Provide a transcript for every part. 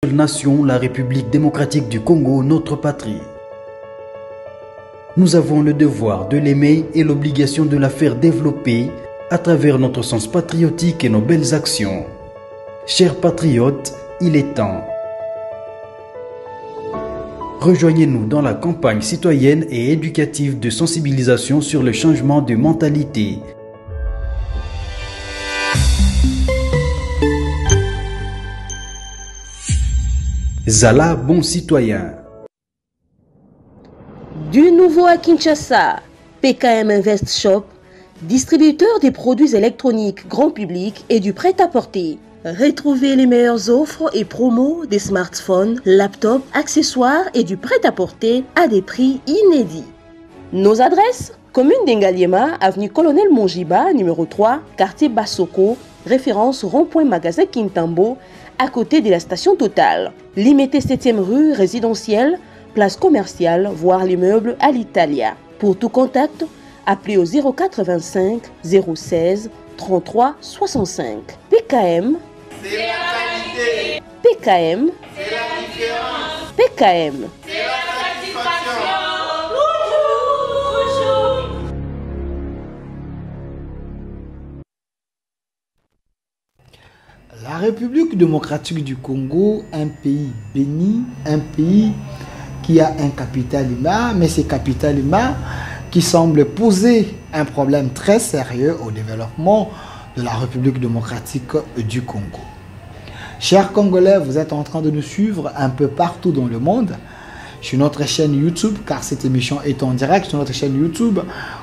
Nation, la République démocratique du Congo, notre patrie. Nous avons le devoir de l'aimer et l'obligation de la faire développer à travers notre sens patriotique et nos belles actions. Chers patriotes, il est temps. Rejoignez-nous dans la campagne citoyenne et éducative de sensibilisation sur le changement de mentalité. Zala, bon citoyen. Du nouveau à Kinshasa, PKM Invest Shop, distributeur des produits électroniques grand public et du prêt-à-porter. Retrouvez les meilleures offres et promos des smartphones, laptops, accessoires et du prêt-à-porter à des prix inédits. Nos adresses: commune d'Engaliema, avenue Colonel Mongiba, numéro 3, quartier Bassoko, référence rond-point magasin Kintambo, à côté de la station Total. Limité 7e rue résidentielle, place commerciale, voire l'immeuble à l'Italia. Pour tout contact, appelez au 0425 016 33 65. PKM, c'est la qualité. PKM, c'est la différence. PKM, c'est la satisfaction. La République démocratique du Congo, un pays béni, un pays qui a un capital humain, mais ce capital humain qui semble poser un problème très sérieux au développement de la République démocratique du Congo. Chers Congolais, vous êtes en train de nous suivre un peu partout dans le monde, sur notre chaîne YouTube, car cette émission est en direct sur notre chaîne YouTube,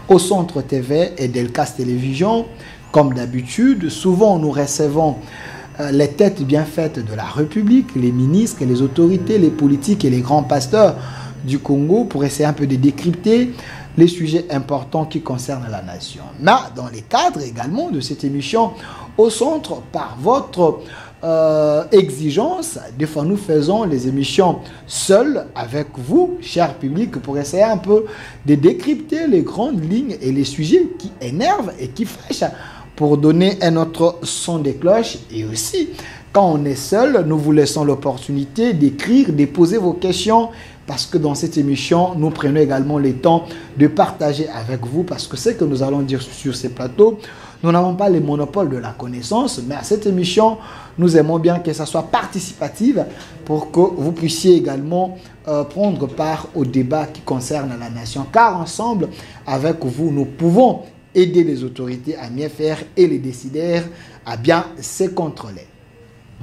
au Centre TV et Delcas Télévision. Comme d'habitude, souvent nous recevons les têtes bien faites de la République, les ministres, les autorités, les politiques et les grands pasteurs du Congo pour essayer un peu de décrypter les sujets importants qui concernent la nation. Mais dans les cadres également de cette émission au centre, par votre exigence, des fois nous faisons les émissions seuls avec vous, cher public, pour essayer un peu de décrypter les grandes lignes et les sujets qui énervent et qui fâchent, pour donner un autre son des cloches. Et aussi, quand on est seul, nous vous laissons l'opportunité d'écrire, de poser vos questions, parce que dans cette émission, nous prenons également le temps de partager avec vous, parce que ce que nous allons dire sur ces plateaux, nous n'avons pas le monopole de la connaissance, mais à cette émission, nous aimons bien que ça soit participatif pour que vous puissiez également prendre part au débat qui concerne la nation, car ensemble, avec vous, nous pouvons aider les autorités à mieux faire et les décideurs à bien se contrôler.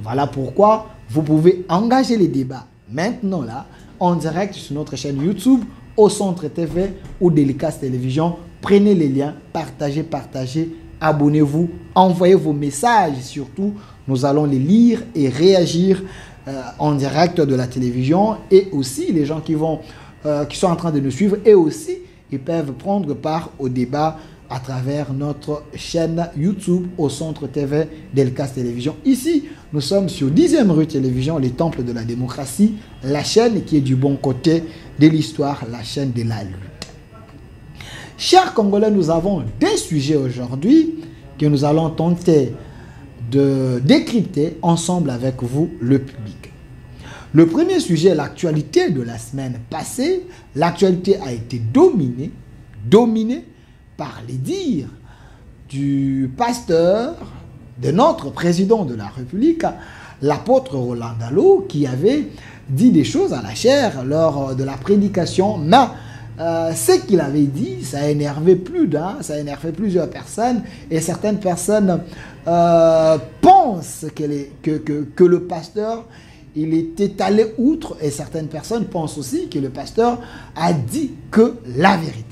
Voilà pourquoi vous pouvez engager les débats maintenant là, en direct sur notre chaîne YouTube, au Centre TV ou Delcas Télévision. Prenez les liens, partagez, abonnez-vous, envoyez vos messages surtout. Nous allons les lire et réagir en direct de la télévision, et aussi les gens qui sont en train de nous suivre, et aussi ils peuvent prendre part au débat à travers notre chaîne YouTube au Centre TV Delcas Télévision. Ici, nous sommes sur 10e rue Télévision, les temples de la démocratie, la chaîne qui est du bon côté de l'histoire, la chaîne de la lutte. Chers Congolais, nous avons des sujets aujourd'hui que nous allons tenter de décrypter ensemble avec vous, le public. Le premier sujet est l'actualité de la semaine passée. L'actualité a été dominée par les dires du pasteur de notre président de la République, l'apôtre Roland Dalo, qui avait dit des choses à la chair lors de la prédication. Mais ce qu'il avait dit, ça a énervé plus d'un, ça a énervé plusieurs personnes, et certaines personnes pensent que le pasteur, il était allé outre, et certaines personnes pensent aussi que le pasteur a dit que la vérité.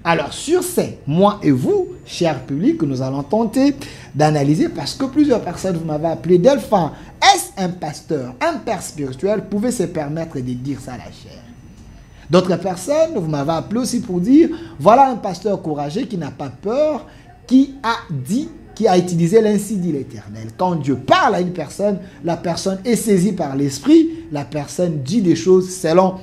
Alors sur ces, moi et vous, cher public, nous allons tenter d'analyser, parce que plusieurs personnes vous m'avez appelé Delphin. Est-ce un pasteur, un père spirituel pouvait se permettre de dire ça à la chair? D'autres personnes vous m'avez appelé aussi pour dire, voilà un pasteur courageux qui n'a pas peur, qui a utilisé l'ainsi dit l'Éternel. Quand Dieu parle à une personne, la personne est saisie par l'esprit, la personne dit des choses selon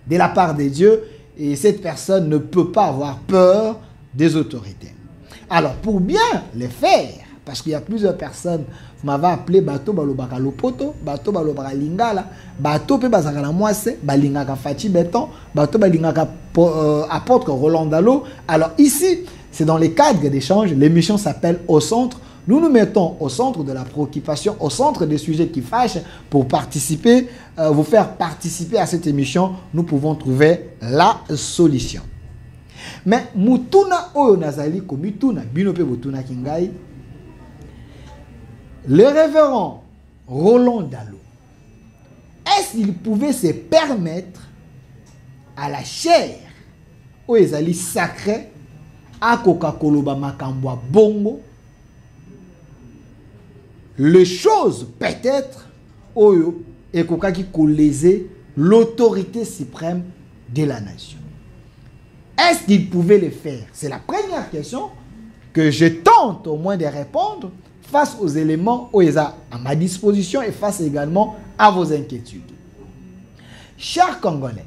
de la part de Dieu, et cette personne ne peut pas avoir peur des autorités. Alors, pour bien les faire, parce qu'il y a plusieurs personnes. Vous m'avez appelé bateau balobaka lopoto, bateau balobaka lingala, bateau pe bazaka na moise, balingaka Fachi Béton, bateau balingaka apôtre Roland Dalo. Alors ici, c'est dans les cadres d'échange. L'émission s'appelle Au Centre. Nous nous mettons au centre de la préoccupation, au centre des sujets qui fâchent pour participer, vous faire participer à cette émission. Nous pouvons trouver la solution. Mais mutuna oyo nazali ko mituna bino pe botuna kingai. Le révérend Roland Dalo, est-ce qu'il pouvait se permettre à la chair oyo ezali sacré à Coca-Cola makambwa bongo les choses peut-être oyo ekokaki koléser l'autorité suprême de la nation? Est-ce qu'il pouvait le faire? C'est la première question que je tente au moins de répondre face aux éléments OESA à ma disposition et face également à vos inquiétudes. Chers Congolais,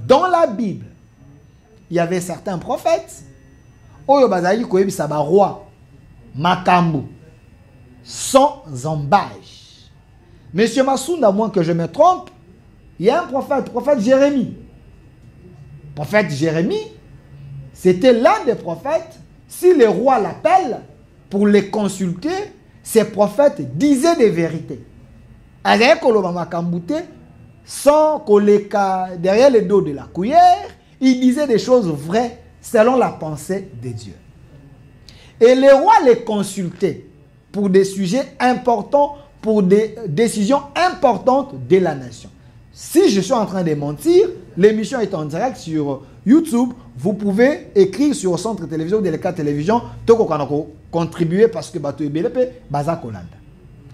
dans la Bible, il y avait certains prophètes, Oyo Bazali Koyebi roi, Makambu, sans embâche. Monsieur Massoud, à moins que je me trompe, il y a un prophète Jérémie. Prophète Jérémie, c'était l'un des prophètes. Si le roi l'appelle pour les consulter, ces prophètes disaient des vérités. Sans colléca derrière le dos de la cuillère, ils disaient des choses vraies selon la pensée de Dieu. Et le roi les consultait pour des sujets importants, pour des décisions importantes de la nation. Si je suis en train de mentir, l'émission est en direct sur YouTube. Vous pouvez écrire sur le centre télévision de l'État télévision. Contribuer parce que Bato Ebelepe, Baza Kolanda.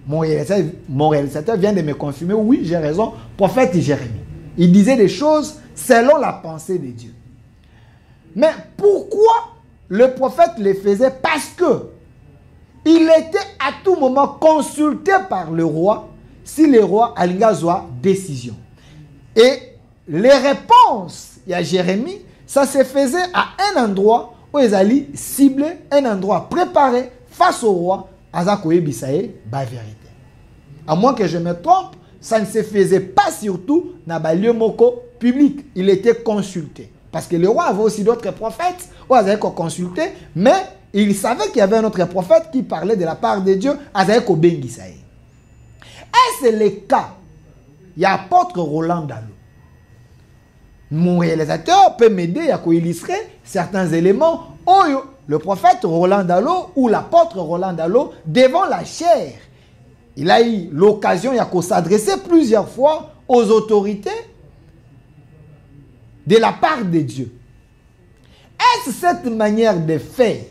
Mon réalisateur vient de me confirmer. Oui, j'ai raison. Prophète Jérémie. Il disait des choses selon la pensée de Dieu. Mais pourquoi le prophète les faisait? Parce que il était à tout moment consulté par le roi si le roi a une décision. Et les réponses, il y a Jérémie, ça se faisait à un endroit où ils allaient cibler, un endroit préparé face au roi, Azakoye Bisaye, la vérité. À moins que je me trompe, ça ne se faisait pas surtout dans le lieu moko public. Il était consulté. Parce que le roi avait aussi d'autres prophètes, où ils allaient consulter, mais il savait qu'il y avait un autre prophète qui parlait de la part de Dieu, Azakoye Bengisaye. Est-ce le cas? Il y a l'apôtre Roland Dalo. Mon réalisateur peut m'aider à illustrer certains éléments. Le prophète Roland Dalo ou l'apôtre Roland Dalo, devant la chair, il a eu l'occasion de s'adresser plusieurs fois aux autorités de la part de Dieu. Est-ce cette manière de faire?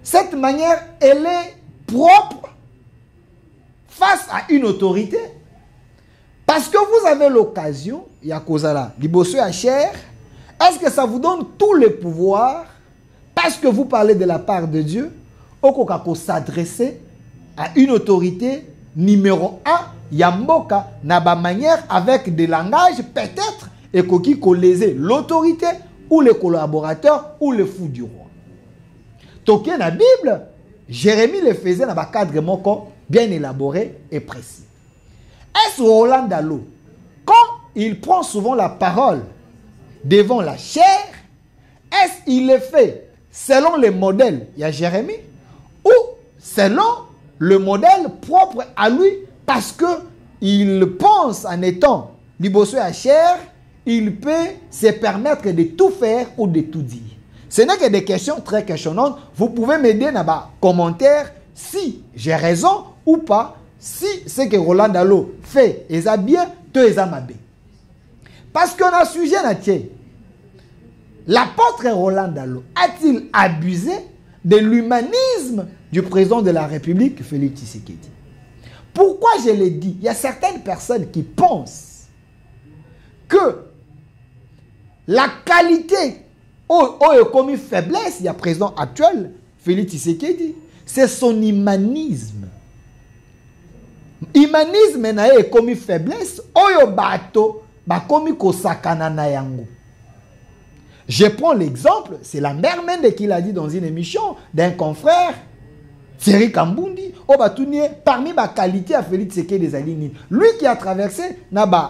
Cette manière, elle est propre face à une autorité? Parce que vous avez l'occasion, il y a Kozala, Libosso à chair, est-ce que ça vous donne tout le pouvoir parce que vous parlez de la part de Dieu, au s'adresser à une autorité numéro 1, Yamboka, n'a pas manière avec des langages peut-être et qui léser l'autorité ou les collaborateurs ou le fou du roi. Toké dans la Bible, Jérémie le faisait dans un cadre moko bien élaboré et précis. Est-ce Roland Dalo, quand il prend souvent la parole devant la chair, est-ce qu'il le fait selon le modèle, il y a Jérémie, ou selon le modèle propre à lui, parce que il pense en étant libosso à chair, il peut se permettre de tout faire ou de tout dire. Ce n'est que des questions très questionnantes. Vous pouvez m'aider dans les commentaires si j'ai raison ou pas, si ce que Roland Dalo fait est bien, tout est mal. Parce qu'on a un sujet là-dessus. L'apôtre Roland Dalo a-t-il abusé de l'humanisme du président de la République, Félix Tshisekedi? Pourquoi je l'ai dit? Il y a certaines personnes qui pensent que la qualité comme une faiblesse, il y a président actuel, Félix Tshisekedi, c'est son humanisme. Humanisme est comme une faiblesse, oyo bato ba komi kosakana na yango. Je prends l'exemple, c'est la mère Mende qui l'a dit dans une émission d'un confrère, Thierry Kambundi, parmi ma qualité à Félix Tshisekedi des Alini. Lui qui a traversé,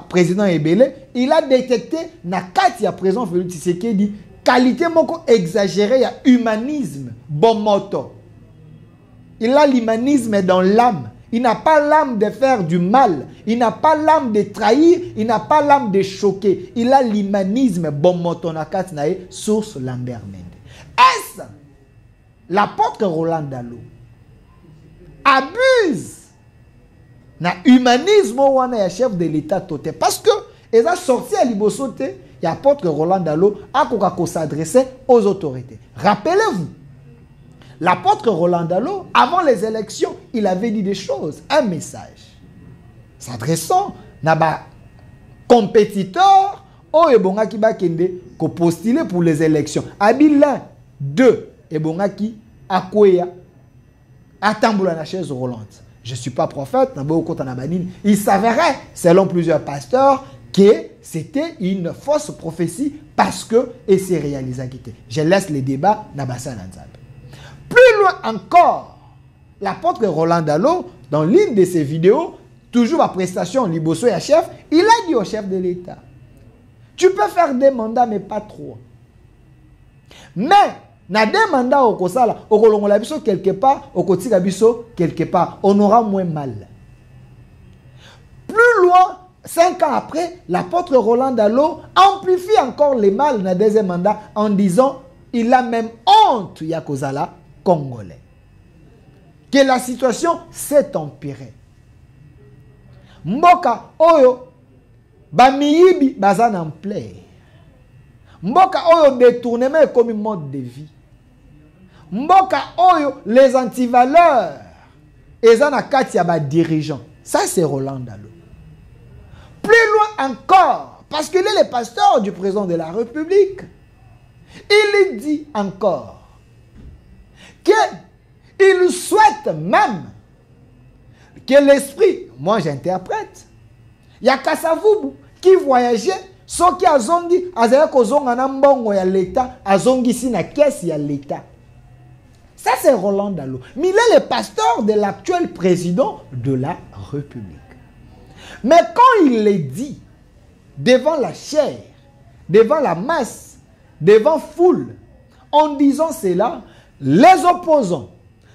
président Ebele, il a détecté, na kati ya président Félix Tshisekedi, qualité moko exagérée, il y a humanisme, bon moto. Il a l'humanisme dans l'âme. Il n'a pas l'âme de faire du mal. Il n'a pas l'âme de trahir. Il n'a pas l'âme de choquer. Il a l'humanisme. Bon motonakat nae source Lambert Mende. Est-ce l'apôtre Roland Dalo abuse na humanisme wana ya chef de l'État toté parce que ils a sorti à libosote et apôtre Roland Dalo a ko s'adresser aux autorités. Rappelez-vous, l'apôtre Roland Dalo, avant les élections, il avait dit des choses, un message s'adressant à ba compétiteur au ebongaki bakende ko postuler pour les élections. Abila 2 ebongaki akoya atamboula na chaise roulante. Je ne suis pas prophète, il s'avérait, selon plusieurs pasteurs, que c'était une fausse prophétie parce que et c'est réalisé. Je laisse les débats dans Bassan Nzambe. Plus loin encore, l'apôtre Roland Dalo, dans l'une de ses vidéos, toujours à prestation Liboso et chef, il a dit au chef de l'État, tu peux faire des mandats mais pas trop. Mais na des mandats au kosala, au kolongola biso quelque part, au kotika biso quelque part, on aura moins mal. Plus loin, 5 ans après, l'apôtre Roland Dalo amplifie encore les mal dans le deuxième mandat en disant il a même honte Yakozala congolais. Que la situation s'est empirée. Mboka oyo bamiyibi bazan en play. Mboka oyo détournement comme un mode de vie. Mboka oyo les antivaleurs ezana kati ya ba dirigeants. Ça c'est Roland Dalo. Plus loin encore, parce qu'il est le pasteur du président de la République, il dit encore qu'il souhaite même que l'esprit, moi j'interprète, il y a Kassavubu qui voyageait, sans qui a zongi, azaya kozonga na mbongo ya l'État, a zongi si na caisse ya l'État. Ça c'est Roland Dalo. Mais il est le pasteur de l'actuel président de la République. Mais quand il le dit devant la chair, devant la masse, devant foule, en disant cela, les opposants,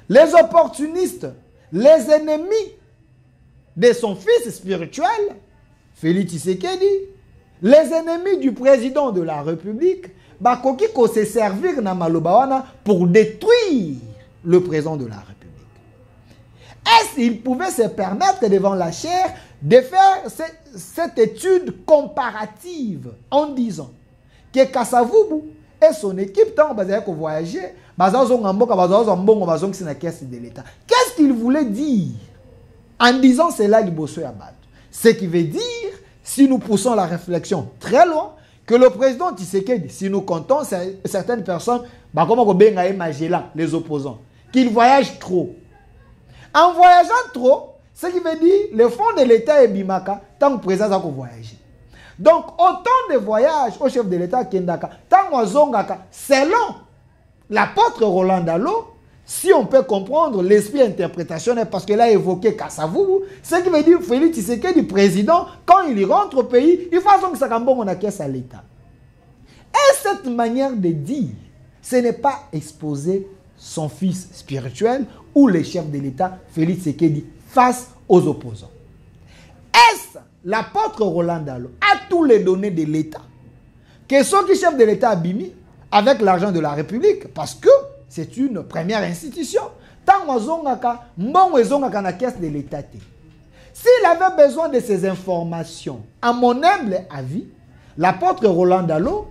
les opportunistes, les ennemis de son fils spirituel, Félix Tshisekedi, les ennemis du président de la République, bakoki ko se servir na malobawana pour détruire le président de la République. Est-ce qu'il pouvait se permettre devant la chair de faire cette étude comparative en disant que Kassavubu et son équipe, tant qu'on voyageait, qu'est-ce qu'il voulait dire en disant cela Liboso Yabad? Ce qui veut dire, si nous poussons la réflexion très loin, que le président Tshisekedi, si nous comptons certaines personnes, les opposants, qu'ils voyagent trop. En voyageant trop, ce qui veut dire le fond de l'État est bimaka, tant que le président a voyagé. Donc, autant de voyages au chef de l'État Kendaka, tant que Zongaka, selon l'apôtre Roland Dalo, si on peut comprendre l'esprit interprétationnel, parce qu'il a évoqué Kassavubu, ce qui veut dire Félix Tshisekedi, président, quand il rentre au pays, il faut que ça on a caisse à l'État. Et cette manière de dire, ce n'est pas exposer son fils spirituel ou le chef de l'État, Félix Tshisekedi, face aux opposants. Est-ce l'apôtre Roland Dalo a tous les données de l'État que son chef de l'État a bimi avec l'argent de la République, parce que c'est une première institution. Tant que na caisse de l'État. S'il avait besoin de ces informations, à mon humble avis, l'apôtre Roland Dalo,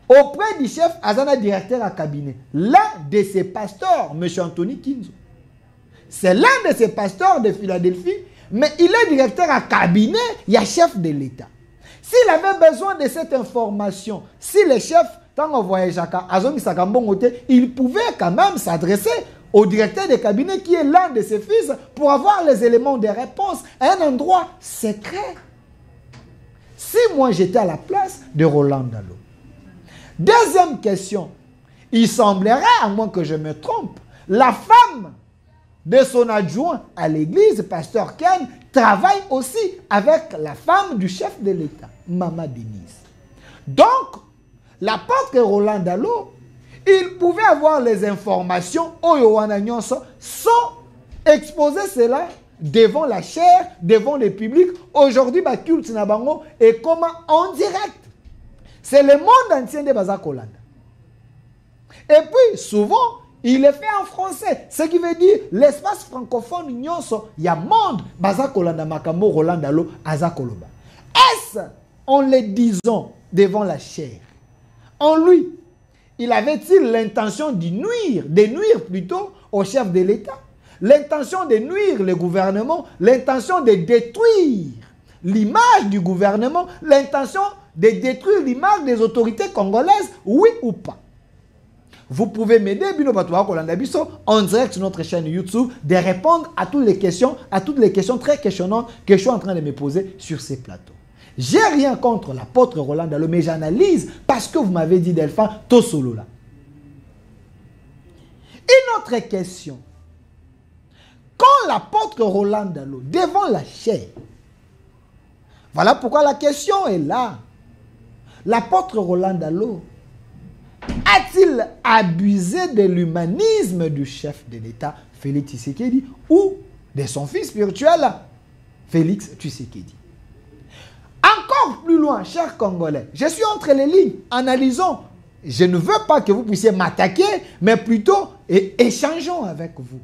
auprès du chef Azana directeur à cabinet, l'un de ses pasteurs, M. Anthony Kinzo, c'est l'un de ses pasteurs de Philadelphie, mais il est directeur à cabinet, il y a chef de l'État. S'il avait besoin de cette information, si le chef, tant qu'on voyage à il pouvait quand même s'adresser au directeur de cabinet qui est l'un de ses fils pour avoir les éléments de réponse à un endroit secret. Si moi j'étais à la place de Roland Dalo, Deuxième question. Il semblerait, à moins que je me trompe, la femme de son adjoint à l'église, pasteur Ken, travaille aussi avec la femme du chef de l'État, Maman Denise. Donc, l'apôtre Roland Dalo, il pouvait avoir les informations sans exposer cela devant la chair, devant le public. Aujourd'hui, culte nabango est comment en direct. C'est le monde entier de Baza Kolanda. Et puis, souvent, il est fait en français. Ce qui veut dire, l'espace francophone, il y a monde. Baza Kolanda Makambo, Roland Dalo, Aza Koloba. Est-ce, en le disant devant la chair, en lui, il avait-il l'intention de nuire plutôt au chef de l'État, l'intention de nuire le gouvernement, l'intention de détruire l'image du gouvernement, l'intention de détruire l'image des autorités congolaises, oui ou pas? Vous pouvez m'aider, Bino Batoua Kolanda Biso, en direct sur notre chaîne YouTube, de répondre à toutes les questions très questionnantes que je suis en train de me poser sur ces plateaux. J'ai rien contre l'apôtre Roland Dalo, mais j'analyse parce que vous m'avez dit, Delphin, Tosolo là. Une autre question. Quand l'apôtre Roland Dalo, devant la chair, voilà pourquoi la question est là. L'apôtre Roland Dalo a-t-il abusé de l'humanisme du chef de l'État, Félix Tshisekedi, ou de son fils spirituel, Félix Tshisekedi? Encore plus loin, chers Congolais, je suis entre les lignes, analysons. Je ne veux pas que vous puissiez m'attaquer, mais plutôt échangeons avec vous.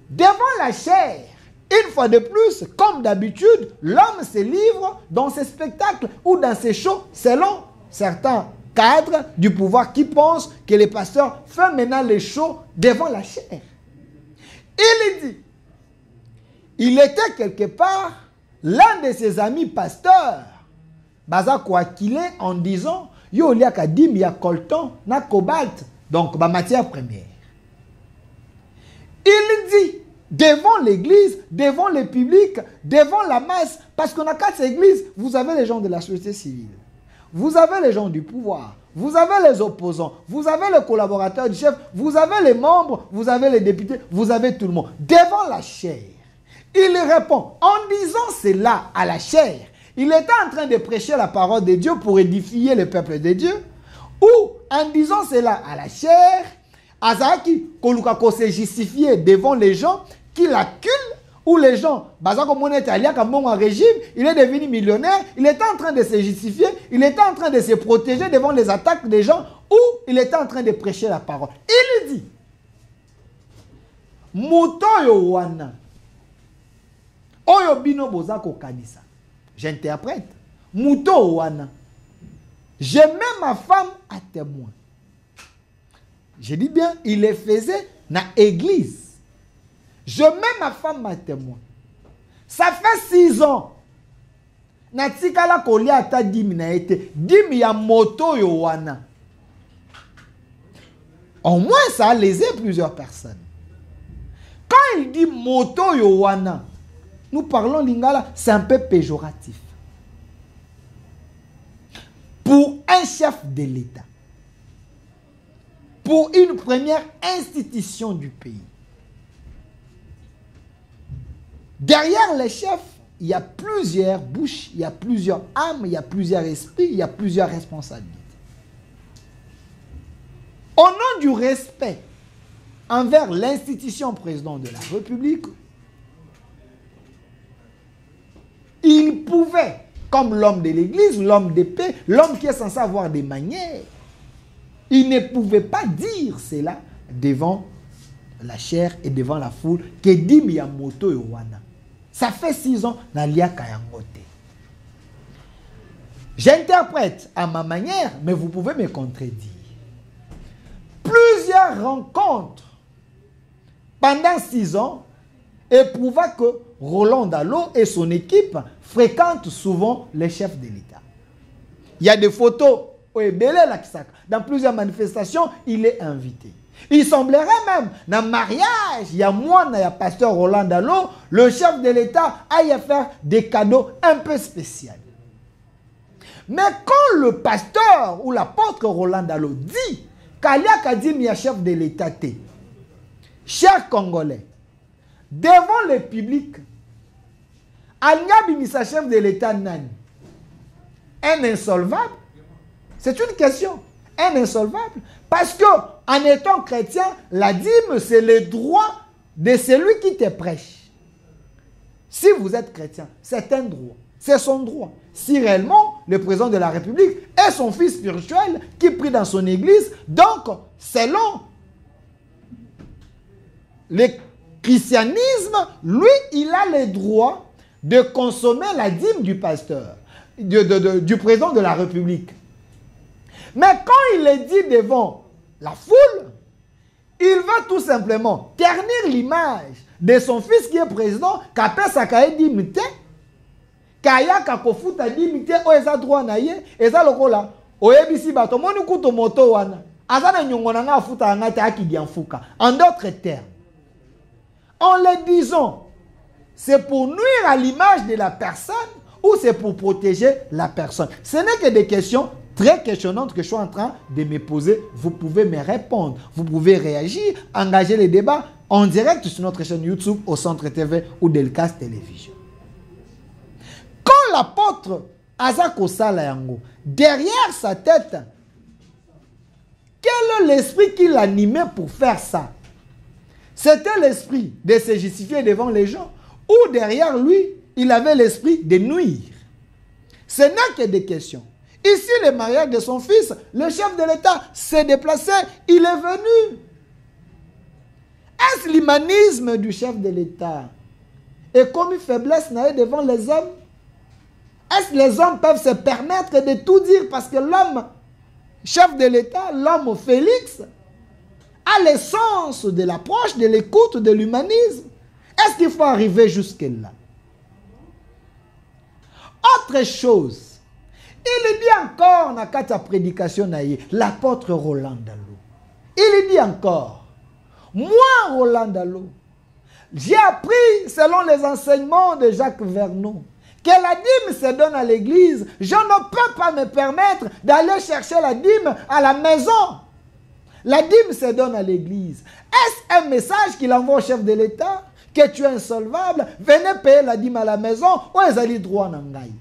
Devant la chair, une fois de plus, comme d'habitude, l'homme se livre dans ses spectacles ou dans ses shows selon certains cadres du pouvoir qui pensent que les pasteurs font maintenant les shows devant la chair. Il dit, il était quelque part l'un de ses amis pasteurs, Baza Kouakile, en disant, yo liya kadim ya coltan na cobalt, donc ma matière première. Il dit, devant l'église, devant le public, devant la masse, parce qu'on a 4 églises, vous avez les gens de la société civile, vous avez les gens du pouvoir, vous avez les opposants, vous avez les collaborateurs du chef, vous avez les membres, vous avez les députés, vous avez tout le monde. Devant la chair, il répond, en disant cela à la chair, il était en train de prêcher la parole de Dieu pour édifier le peuple de Dieu, ou en disant cela à la chair, Azaki Kolukako s'est justifié devant les gens qui l'acculent, ou les gens, Bazako Monet Alia Kambon en régime, il est devenu millionnaire, il était en train de se justifier, il était en train de se protéger devant les attaques des gens, ou il était en train de prêcher la parole. Il dit, Muto yo wana, Oyo bino bozako kanisa. J'interprète. Muto wana. Je mets ma femme à témoin. Je dis bien, il le faisait dans l'église. Je mets ma femme à témoin. Ça fait 6 ans. Natikala kolia ata dimi na ete. Dimi ya moto yo wana. Au moins, ça a lésé plusieurs personnes. Quand il dit moto yo wana, nous parlons lingala, c'est un peu péjoratif. Pour un chef de l'État, pour une première institution du pays, derrière les chefs, il y a plusieurs bouches, il y a plusieurs âmes, il y a plusieurs esprits, il y a plusieurs responsabilités. Au nom du respect envers l'institution président de la République, il pouvait, comme l'homme de l'église, l'homme de paix, l'homme qui est censé avoir des manières, il ne pouvait pas dire cela devant la chair et devant la foule que dit Miyamoto Yowana. Ça fait 6 ans, Nalia Kayangote. J'interprète à ma manière, mais vous pouvez me contredire. Plusieurs rencontres pendant 6 ans éprouva que Roland Dalo et son équipe fréquentent souvent les chefs de l'État. Il y a des photos dans plusieurs manifestations, il est invité. Il semblerait même, dans le mariage, il y a moi, il y a pasteur Roland Dalo, le chef de l'État aille faire des cadeaux un peu spéciaux. Mais quand le pasteur ou l'apôtre Roland Dalo dit qu'Alia Kadim est chef de l'État, chers Congolais, devant le public, Alia Bimisa chef de l'État Nani, un insolvable? C'est une question. Un insolvable? Parce que, en étant chrétien, la dîme, c'est le droit de celui qui te prêche. Si vous êtes chrétien, c'est un droit. C'est son droit. Si réellement, le président de la République est son fils spirituel qui prie dans son église, donc, selon le christianisme, lui, il a le droit de consommer la dîme du pasteur, du président de la République. Mais quand il est dit devant la foule, il va tout simplement ternir l'image de son fils qui est président, qu'appelle Sakaye d'imité, Kaya Kakofuta d'imité, ou eza droit naye, eza lokola, oyebisi bato, moni kuto moto wana, azana nyongonanga afuta angate akidianfuka. En d'autres termes, en le disant, c'est pour nuire à l'image de la personne ou c'est pour protéger la personne? Ce n'est que des questions très questionnantes que je suis en train de me poser. Vous pouvez me répondre, vous pouvez réagir, engager les débats en direct sur notre chaîne YouTube au Centre TV ou Delcas Télévision. Quand l'apôtre Azako Salayango, derrière sa tête, quel est l'esprit qui l'animait pour faire ça? C'était l'esprit de se justifier devant les gens ou derrière lui, il avait l'esprit de nuire? Ce n'est que des questions. Ici, le mariage de son fils, le chef de l'État s'est déplacé, il est venu. Est-ce l'humanisme du chef de l'État et comme une faiblesse devant les hommes? Est-ce que les hommes peuvent se permettre de tout dire parce que l'homme, chef de l'État, l'homme Félix, a l'essence de l'approche, de l'écoute, de l'humanisme? Est-ce qu'il faut arriver jusque-là? Autre chose, il dit encore dans sa prédication, l'apôtre Roland Dalo. Il dit encore, moi Roland Dalo, j'ai appris selon les enseignements de Jacques Vernon que la dîme se donne à l'église. Je ne peux pas me permettre d'aller chercher la dîme à la maison. La dîme se donne à l'église. Est-ce un message qu'il envoie au chef de l'État? Que tu es insolvable, venez payer la dîme à la maison ou ils allaient droit n'angaï.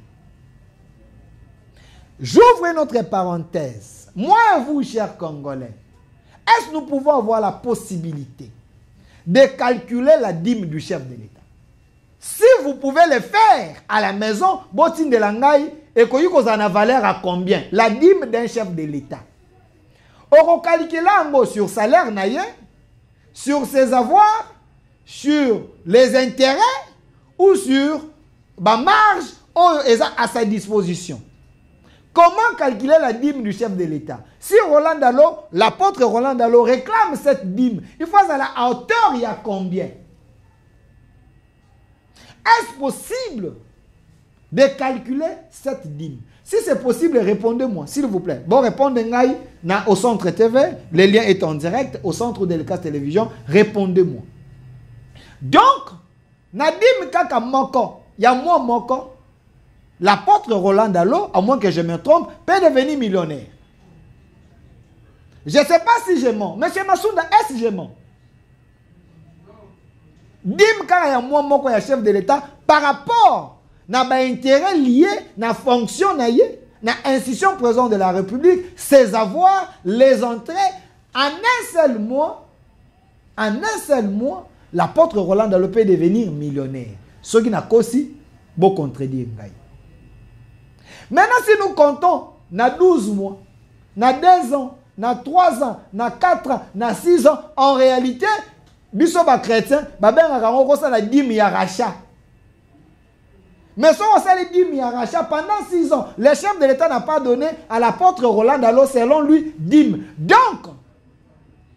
J'ouvre notre parenthèse. Moi et vous, chers Congolais, est-ce que nous pouvons avoir la possibilité de calculer la dîme du chef de l'État? Si vous pouvez le faire à la maison, botine de l'angaï, et que vous en a valeur à combien? La dîme d'un chef de l'État. On calcule sur salaire naïe, sur ses avoirs, sur les intérêts ou sur la marge à sa disposition. Comment calculer la dîme du chef de l'État? Si Roland Dalo, l'apôtre Roland Dalo réclame cette dîme, il faut à la hauteur, il y a combien? Est-ce possible de calculer cette dîme? Si c'est possible, répondez-moi, s'il vous plaît. Bon, répondez au Centre TV, le lien est en direct, au Centre de Delcas Télévision, répondez-moi. Donc, Nadim Kaka Moko, il y a moi Moko, l'apôtre Roland Dalo, à moins que je me trompe, peut devenir millionnaire. Je ne sais pas si je mens. Monsieur Massounda, est-ce que je mens? Dim Kaka, il y a moi Moko, il y a chef de l'État, par rapport à l'intérêt lié, à la fonction, à l'institution présidente de la République, ses avoirs, les entrées, en un seul mois, l'apôtre Roland Dalo peut devenir millionnaire. Ce qui n'a qu'à aussi, beau contredire. Maintenant, si nous comptons, na 12 mois, na 2 ans, na 3 ans, na 4 ans, na 6 ans, en réalité, biso ba chrétien, ba ben a la dîme ya rachat. Mais si on sait les dîmes ya rachat pendant 6 ans, le chef de l'État n'a pas donné à l'apôtre Roland Dalo, selon lui, dîme. Donc,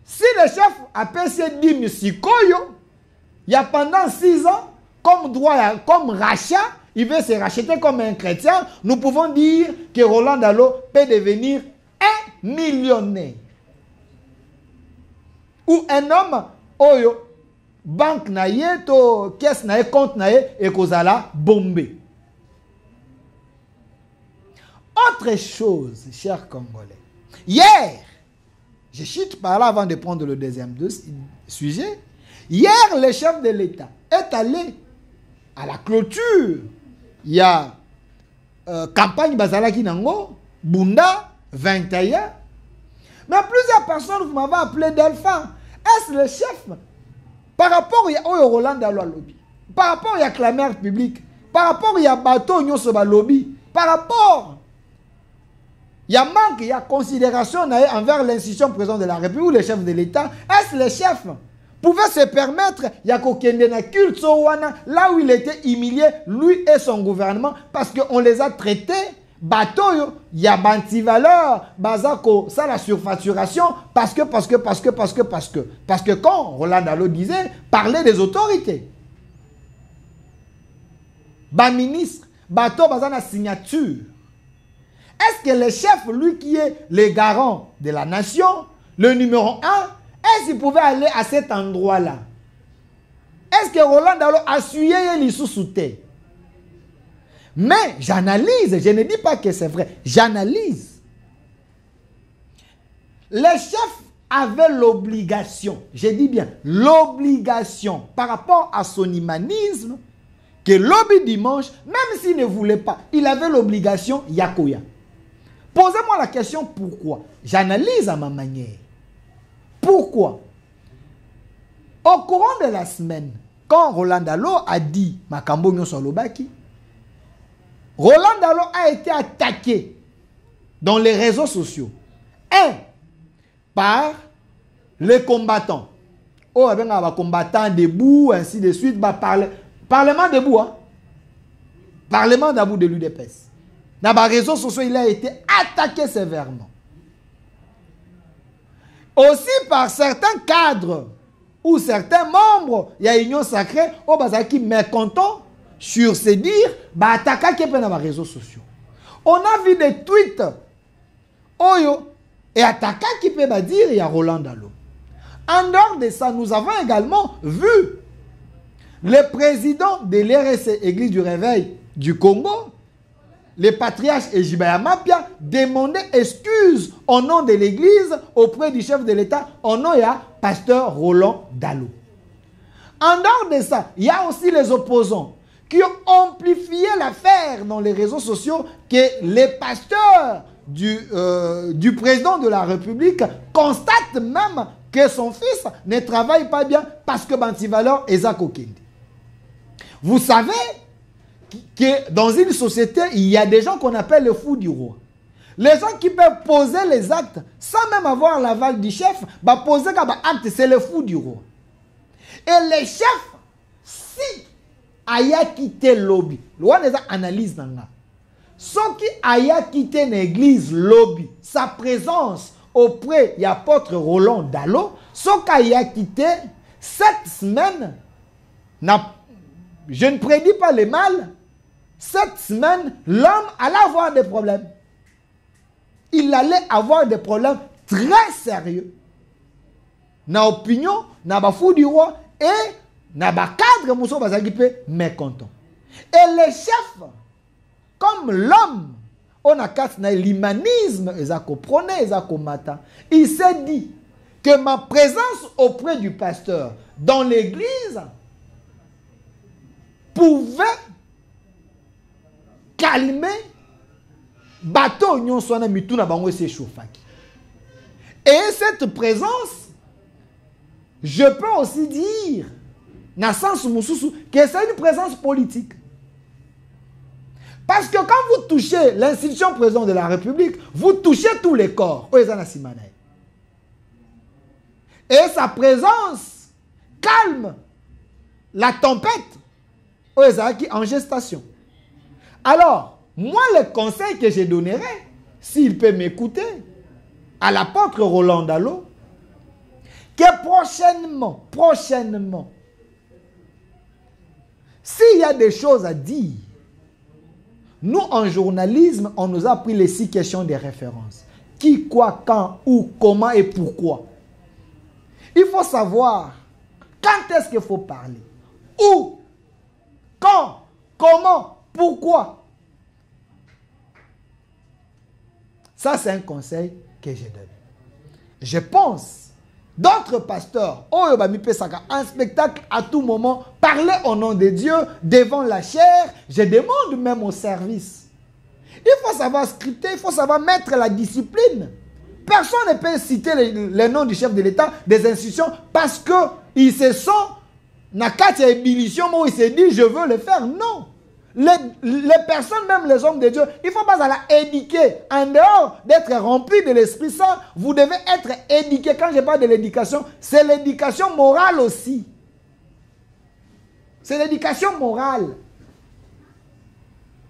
si le chef a payé dîme sikoyo, il y a pendant 6 ans, comme droit, comme rachat, il veut se racheter comme un chrétien, nous pouvons dire que Roland Dalo peut devenir un millionnaire. Ou un homme, oyo, banque naye, to caisse naye, compte naye, et kozala bombé. Autre chose, chers Congolais. Hier, je chute par là avant de prendre le deuxième sujet. Hier, le chef de l'État est allé à la clôture. Il y a campagne Bazalaki Nango, Bunda, 21. Mais plusieurs personnes, vous m'avez appelé d'Alpha. Est-ce le chef? Par rapport au Roland Dalo lobby, par rapport à la mère publique, par rapport à bateau Nyosoba lobby, par rapport il y a manque, il y a considération envers l'institution présidente de la République ou le chef de l'État. Est-ce le chef pouvait se permettre, il y a kokendena culte là où il était humilié, lui et son gouvernement, parce qu'on les a traités, bateau, il y a banti-valeur, bazako, ça la surfacturation, parce que quand Roland Dalo disait, parler des autorités. Ba ministre, bateau, bazana signature. Est-ce que le chef, lui qui est le garant de la nation, le numéro 1, est-ce qu'il pouvait aller à cet endroit-là? Est-ce que Roland Dalo a suyé les sous-soutés? Mais j'analyse, je ne dis pas que c'est vrai, j'analyse. Le chef avait l'obligation, je dis bien l'obligation, par rapport à son humanisme, que lobby dimanche, même s'il ne voulait pas, il avait l'obligation Yakoya. Posez-moi la question pourquoi. J'analyse à ma manière. Pourquoi? Au courant de la semaine, quand Roland Dalo a dit Makambo Nyonso Lobaki, Roland Dalo a été attaqué dans les réseaux sociaux. Un, par les combattants. Oh, il y a des combattants debout, ainsi de suite. Parlement debout. Hein? Parlement debout de l'UDPS. Dans les réseaux sociaux, il a été attaqué sévèrement. Aussi par certains cadres ou certains membres, il y a une union sacrée, qui mécontent sur ces dires, attaquer dans les réseaux sociaux. On a vu des tweets, et attaquer qui peut dire, il y a Roland Dalo. En dehors de ça, nous avons également vu le président de l'RSC, Église du Réveil du Congo, le patriarche Ejibaya Mapia, demander excuse au nom de l'Église auprès du chef de l'État, au nom de pasteur Roland Dalo. En dehors de ça, il y a aussi les opposants qui ont amplifié l'affaire dans les réseaux sociaux que les pasteurs du président de la République constatent même que son fils ne travaille pas bien parce que Bantivalor est Zakokende. Vous savez que dans une société, il y a des gens qu'on appelle les fous du roi. Les gens qui peuvent poser les actes sans même avoir l'aval du chef, poser comme acte, c'est le fou du roi. Et les chefs, si aya quitté lobby, loi des analyses dans là. Ceux qui aya quitté l'église lobby, sa présence auprès de l'apôtre Roland Dalo, ceux qui aya quitté cette semaine, je ne prédis pas le mal. Cette semaine, l'homme allait avoir des problèmes. Il allait avoir des problèmes très sérieux. Na opinion, na bafou du roi et na ba cadre mousso bazagipe mécontent. Et les chefs, comme l'homme, on a cassé l'humanisme, il s'est dit que ma présence auprès du pasteur dans l'église pouvait calmer bateau nyon sona mituna bango se chauffaki. Et cette présence, je peux aussi dire na sens mususu que c'est une présence politique. Parce que quand vous touchez l'institution présidente de la République, vous touchez tous les corps. Et sa présence calme la tempête en gestation. Alors, moi, le conseil que je donnerais, s'il peut m'écouter, à l'apôtre Roland Dalo, que prochainement, s'il y a des choses à dire, nous, en journalisme, on nous a pris les 6 questions de référence. Qui, quoi, quand, où, comment et pourquoi. Il faut savoir quand est-ce qu'il faut parler. Où, quand, comment, pourquoi. Ça, c'est un conseil que je donne. Je pense, d'autres pasteurs, un spectacle à tout moment, parler au nom de Dieu devant la chair, je demande même au service. Il faut savoir scripter, il faut savoir mettre la discipline. Personne ne peut citer le nom du chef de l'État, des institutions, parce qu'ils se sont, dans quatre ébullitions, où il s'est dit, je veux le faire. Non. Les personnes, même les hommes de Dieu, il ne faut pas aller éduquer. En dehors d'être rempli de l'Esprit Saint, vous devez être éduqué. Quand je parle de l'éducation, c'est l'éducation morale aussi. C'est l'éducation morale.